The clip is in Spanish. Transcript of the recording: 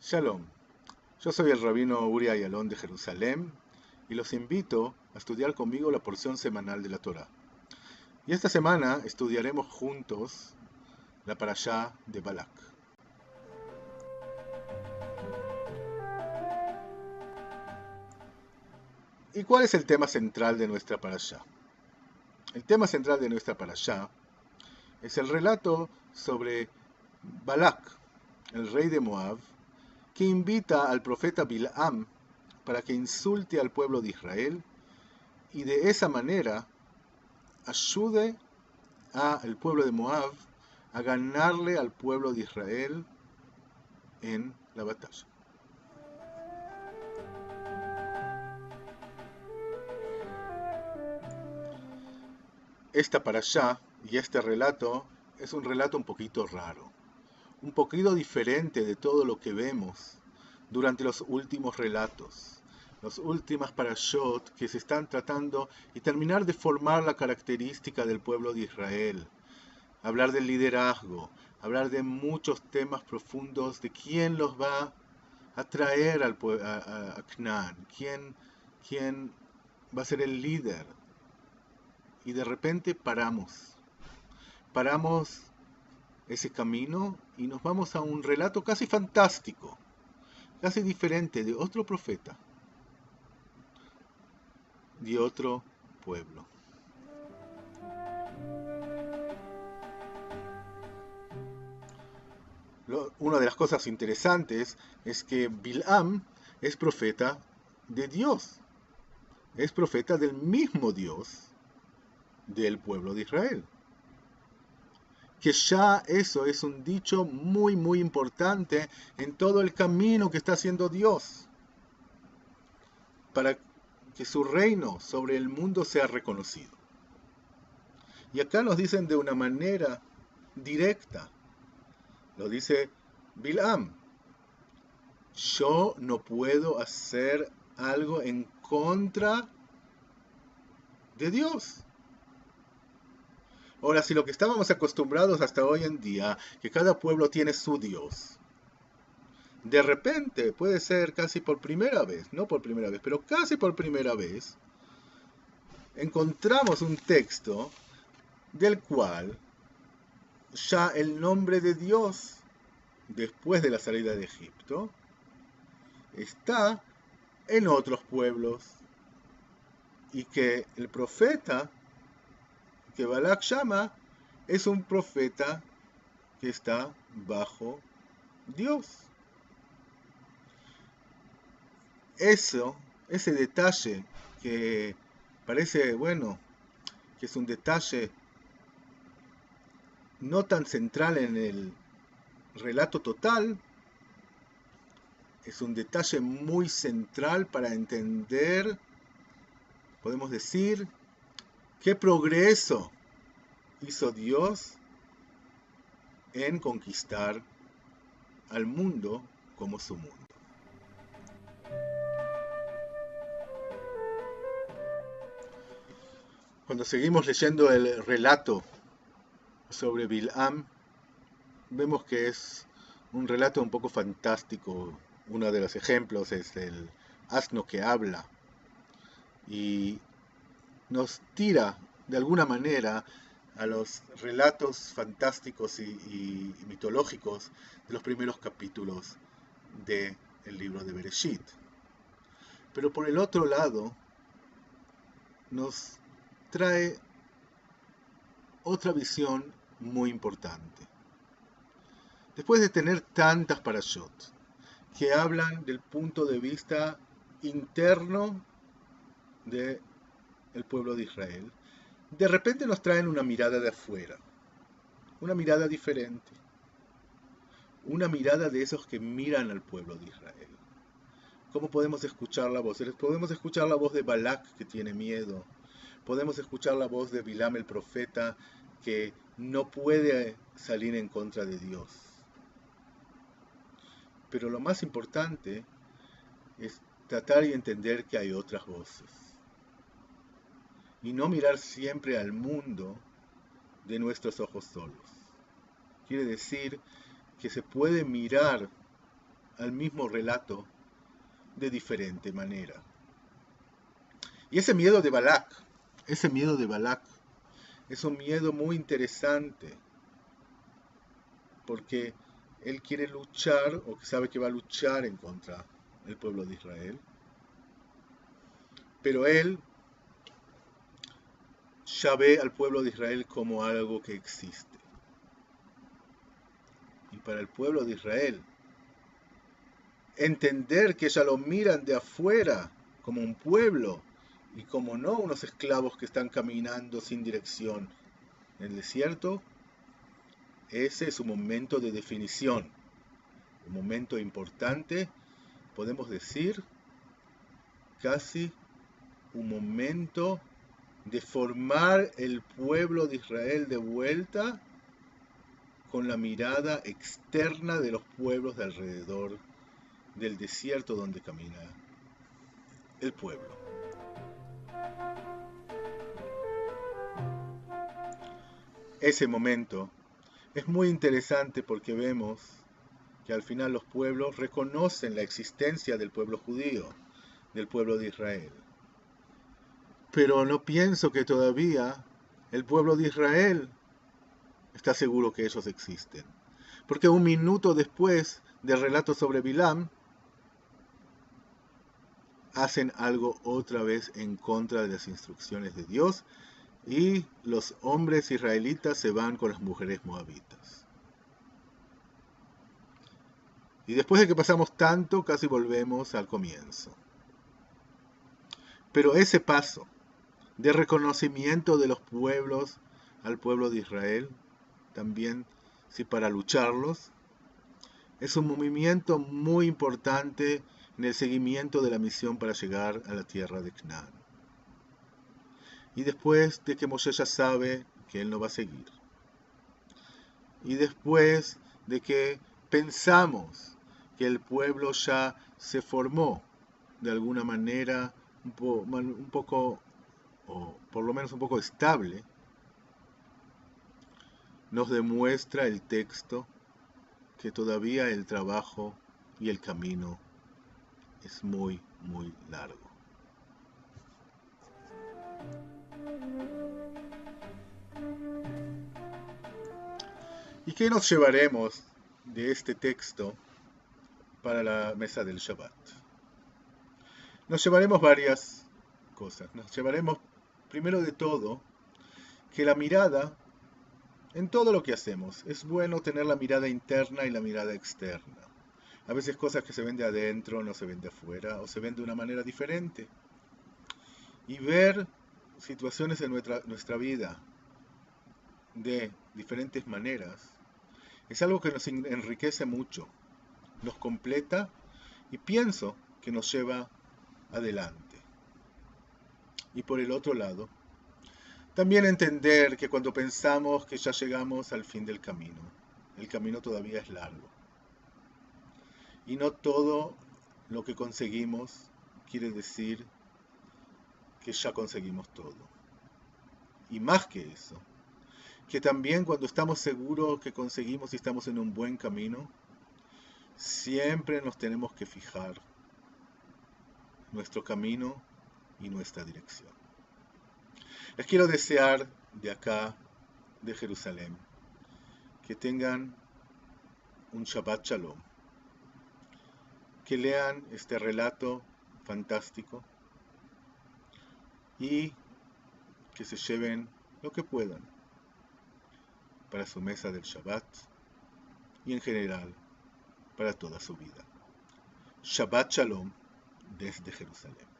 Shalom, yo soy el rabino Uri Ayalon de Jerusalén y los invito a estudiar conmigo la porción semanal de la Torá. Y esta semana estudiaremos juntos la parashá de Balak. ¿Y cuál es el tema central de nuestra parashá? El tema central de nuestra parashá es el relato sobre Balak, el rey de Moab, que invita al profeta Bilam para que insulte al pueblo de Israel y de esa manera ayude al pueblo de Moab a ganarle al pueblo de Israel en la batalla. Esta parashá y este relato es un relato un poquito raro, un poquito diferente de todo lo que vemos durante los últimos relatos, las últimas parashot que se están tratando y terminar de formar la característica del pueblo de Israel, hablar del liderazgo, hablar de muchos temas profundos de quién los va a traer a Canaán, quién va a ser el líder. Y de repente paramos ese camino y nos vamos a un relato casi fantástico, casi diferente de otro profeta, de otro pueblo. Una de las cosas interesantes es que Bilam es profeta de Dios, es profeta del mismo Dios del pueblo de Israel. Que ya eso es un dicho muy importante en todo el camino que está haciendo Dios para que su reino sobre el mundo sea reconocido. Y acá nos dicen de una manera directa, lo dice Bilam: yo no puedo hacer algo en contra de Dios. Ahora, si lo que estábamos acostumbrados hasta hoy en día, que cada pueblo tiene su Dios, de repente, puede ser casi por primera vez, no por primera vez, pero casi por primera vez, encontramos un texto del cual ya el nombre de Dios, después de la salida de Egipto, está en otros pueblos, y que el profeta que Balak llama es un profeta que está bajo Dios. Ese detalle que parece, bueno, que es un detalle no tan central en el relato total, es un detalle muy central para entender, podemos decir, qué progreso hizo Dios en conquistar al mundo como su mundo. Cuando seguimos leyendo el relato sobre Bilam, vemos que es un relato un poco fantástico. Uno de los ejemplos es el asno que habla y nos tira de alguna manera a los relatos fantásticos y mitológicos de los primeros capítulos del libro de Bereshit. Pero por el otro lado, nos trae otra visión muy importante. Después de tener tantas parashot que hablan del punto de vista interno del pueblo de Israel, de repente nos traen una mirada de afuera, una mirada diferente, una mirada de esos que miran al pueblo de Israel. ¿Cómo podemos escuchar la voz? Podemos escuchar la voz de Balak, que tiene miedo. Podemos escuchar la voz de Bilam el profeta, que no puede salir en contra de Dios. Pero lo más importante es tratar y entender que hay otras voces. Y no mirar siempre al mundo de nuestros ojos solos. Quiere decir que se puede mirar al mismo relato de diferente manera. Y ese miedo de Balac es un miedo muy interesante, porque él quiere luchar, o sabe que va a luchar en contra del pueblo de Israel, pero él ya ve al pueblo de Israel como algo que existe. Y para el pueblo de Israel, entender que ya lo miran de afuera como un pueblo y como no unos esclavos que están caminando sin dirección en el desierto, ese es un momento de definición, un momento importante, podemos decir, casi un momento de formar el pueblo de Israel de vuelta con la mirada externa de los pueblos de alrededor del desierto donde camina el pueblo. Ese momento es muy interesante porque vemos que al final los pueblos reconocen la existencia del pueblo judío, del pueblo de Israel. Pero no pienso que todavía el pueblo de Israel está seguro que ellos existen. Porque un minuto después del relato sobre Bilam, hacen algo otra vez en contra de las instrucciones de Dios y los hombres israelitas se van con las mujeres moabitas. Y después de que pasamos tanto, casi volvemos al comienzo. Pero ese paso de reconocimiento de los pueblos al pueblo de Israel, también sí, para lucharlos, es un movimiento muy importante en el seguimiento de la misión para llegar a la tierra de Canaán. Y después de que Moshe ya sabe que él no va a seguir, y después de que pensamos que el pueblo ya se formó de alguna manera un poco, o por lo menos un poco estable, nos demuestra el texto que todavía el trabajo y el camino es muy, muy largo. ¿Y qué nos llevaremos de este texto para la mesa del Shabbat? Nos llevaremos varias cosas. Nos llevaremos, primero de todo, que la mirada, en todo lo que hacemos, es bueno tener la mirada interna y la mirada externa. A veces cosas que se ven de adentro no se ven de afuera, o se ven de una manera diferente. Y ver situaciones en nuestra vida de diferentes maneras es algo que nos enriquece mucho, nos completa y pienso que nos lleva adelante. Y por el otro lado, también entender que cuando pensamos que ya llegamos al fin del camino, el camino todavía es largo. Y no todo lo que conseguimos quiere decir que ya conseguimos todo. Y más que eso, que también cuando estamos seguros que conseguimos y estamos en un buen camino, siempre nos tenemos que fijar nuestro camino y nuestra dirección. Les quiero desear de acá, de Jerusalén, que tengan un Shabbat Shalom, que lean este relato fantástico y que se lleven lo que puedan para su mesa del Shabbat y en general para toda su vida. Shabbat Shalom desde Jerusalén.